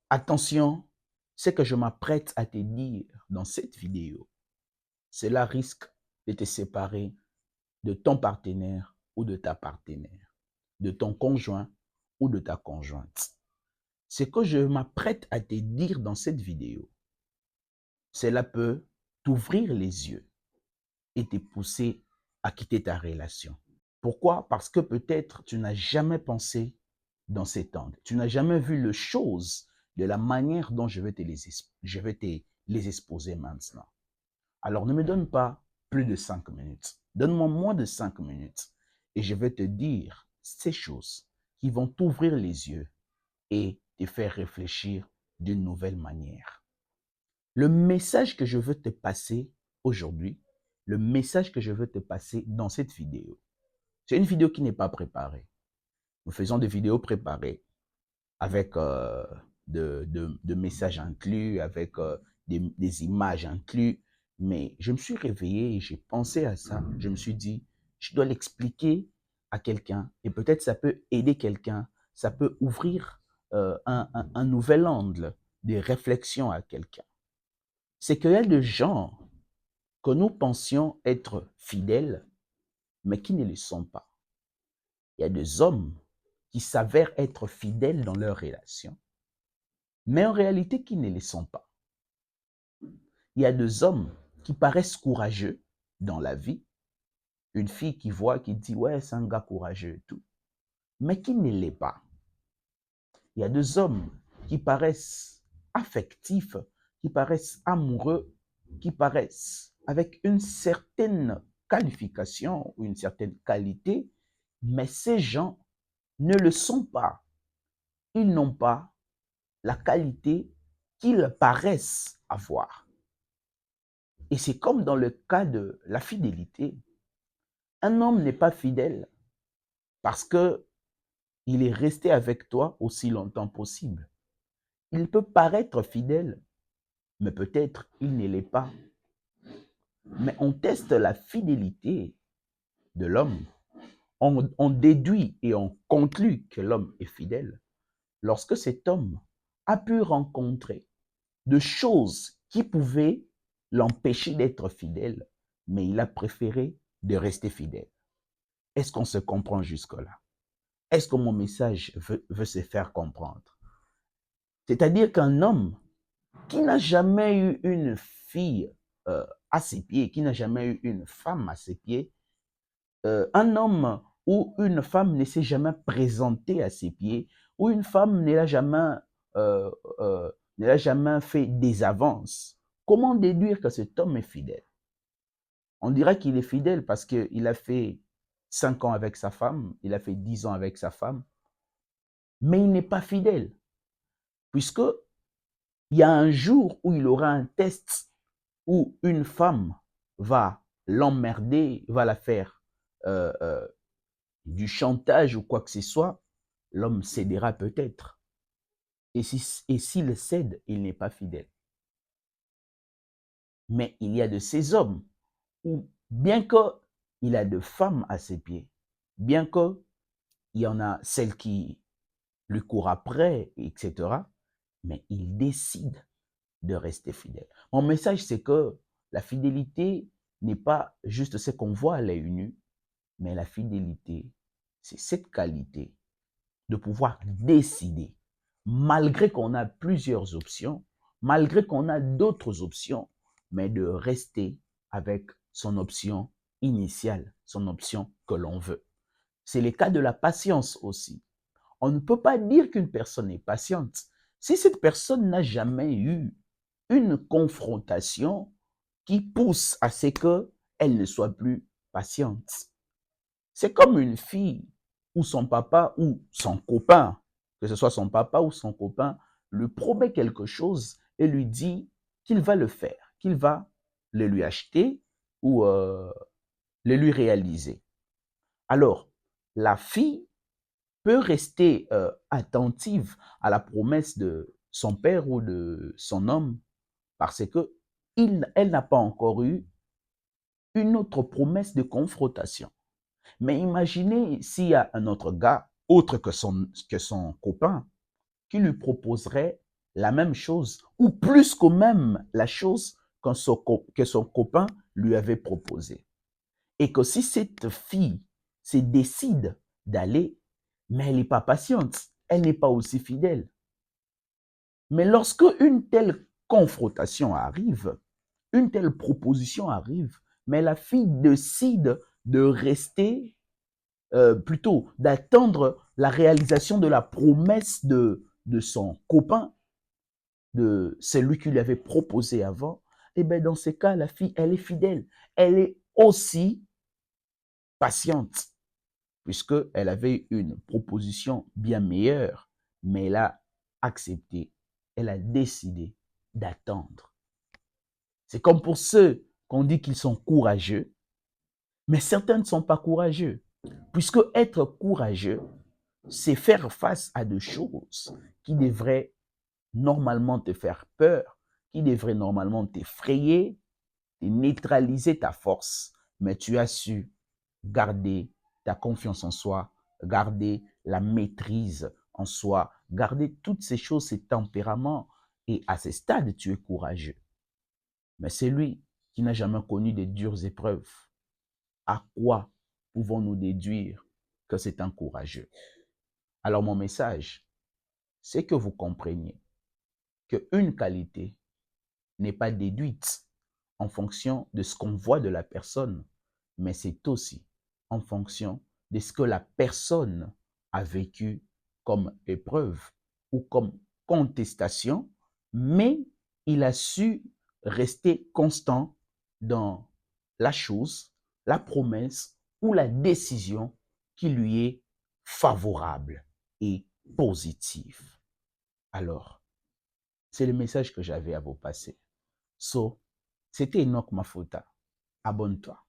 Attention, ce que je m'apprête à te dire dans cette vidéo, cela risque de te séparer de ton partenaire ou de ta partenaire, de ton conjoint ou de ta conjointe. Ce que je m'apprête à te dire dans cette vidéo, cela peut t'ouvrir les yeux et te pousser à quitter ta relation. Pourquoi? Parce que peut-être tu n'as jamais pensé dans cet angle. Tu n'as jamais vu les choses de la manière dont je vais te les exposer maintenant. Alors ne me donne pas plus de 5 minutes. Donne-moi moins de 5 minutes et je vais te dire ces choses qui vont t'ouvrir les yeux et te faire réfléchir d'une nouvelle manière. Le message que je veux te passer aujourd'hui, le message que je veux te passer dans cette vidéo, c'est une vidéo qui n'est pas préparée. Nous faisons des vidéos préparées avec de messages inclus, avec des images inclus. Mais je me suis réveillé et j'ai pensé à ça. Je me suis dit, je dois l'expliquer à quelqu'un et peut-être ça peut aider quelqu'un, ça peut ouvrir un nouvel angle de réflexion à quelqu'un. C'est qu'il y a des gens que nous pensions être fidèles, mais qui ne le sont pas. Il y a des hommes qui s'avèrent être fidèles dans leur relation, mais en réalité qui ne le sont pas. Il y a des hommes qui paraissent courageux dans la vie, une fille qui voit, qui dit ouais, c'est un gars courageux et tout, mais qui ne l'est pas. Il y a des hommes qui paraissent affectifs, qui paraissent amoureux, qui paraissent avec une certaine qualification ou une certaine qualité, mais ces gens ne le sont pas. Ils n'ont pas la qualité qu'ils paraissent avoir. Et c'est comme dans le cas de la fidélité. Un homme n'est pas fidèle parce que il est resté avec toi aussi longtemps possible. Il peut paraître fidèle, mais peut-être il ne l'est pas. Mais on teste la fidélité de l'homme. On déduit et on conclut que l'homme est fidèle lorsque cet homme a pu rencontrer de choses qui pouvaient l'empêcher d'être fidèle, mais il a préféré de rester fidèle. Est-ce qu'on se comprend jusque-là? Est-ce que mon message veut se faire comprendre? C'est-à-dire qu'un homme qui n'a jamais eu une fille à ses pieds, qui n'a jamais eu une femme à ses pieds, un homme ou une femme ne s'est jamais présentée à ses pieds, ou une femme euh, ne l'a jamais fait des avances, comment déduire que cet homme est fidèle? On dirait qu'il est fidèle parce qu'il a fait 5 ans avec sa femme, il a fait 10 ans avec sa femme, mais il n'est pas fidèle, puisque il y a un jour où il aura un test où une femme va l'emmerder, va la faire euh, euh, du chantage ou quoi que ce soit, l'homme cédera peut-être. Et s'il cède, il n'est pas fidèle. Mais il y a de ces hommes où, bien qu'il a de femmes à ses pieds, bien qu'il y en a celles qui lui courent après, etc., mais il décide de rester fidèle. Mon message, c'est que la fidélité n'est pas juste ce qu'on voit à l'œil nu, mais la fidélité, c'est cette qualité de pouvoir décider, malgré qu'on a plusieurs options, malgré qu'on a d'autres options, mais de rester avec son option initiale, son option que l'on veut. C'est le cas de la patience aussi. On ne peut pas dire qu'une personne est patiente si cette personne n'a jamais eu une confrontation qui pousse à ce qu'elle ne soit plus patiente. C'est comme une fille ou son papa ou son copain, que ce soit son papa ou son copain, lui promet quelque chose et lui dit qu'il va le faire, qu'il va le lui acheter ou le lui réaliser. Alors, la fille peut rester attentive à la promesse de son père ou de son homme parce que elle n'a pas encore eu une autre promesse de confrontation. Mais imaginez s'il y a un autre gars, autre que son copain, qui lui proposerait la même chose, ou plus que même la chose que son copain lui avait proposé. Et que si cette fille se décide d'aller, mais elle n'est pas patiente, elle n'est pas aussi fidèle. Mais lorsque une telle confrontation arrive, une telle proposition arrive, mais la fille décide de rester, plutôt d'attendre la réalisation de la promesse de son copain, de celui qui lui avait proposé avant, et bien dans ces cas, la fille, elle est fidèle. Elle est aussi patiente, puisqu'elle avait une proposition bien meilleure, mais elle a accepté, elle a décidé d'attendre. C'est comme pour ceux qu'on dit qu'ils sont courageux, mais certains ne sont pas courageux, puisque être courageux, c'est faire face à des choses qui devraient normalement te faire peur, qui devraient normalement t'effrayer, et neutraliser ta force, mais tu as su garder ta confiance en soi, garder la maîtrise en soi, garder toutes ces choses, ces tempéraments. Et à ce stade, tu es courageux. Mais celui qui n'a jamais connu de dures épreuves, à quoi pouvons-nous déduire que c'est un courageux? Alors mon message, c'est que vous compreniez qu'une qualité n'est pas déduite en fonction de ce qu'on voit de la personne, mais c'est aussi en fonction de ce que la personne a vécu comme épreuve ou comme contestation, mais il a su rester constant dans la chose, la promesse ou la décision qui lui est favorable et positive. Alors, c'est le message que j'avais à vous passer. So, c'était Enoch Mafuta. Abonne-toi.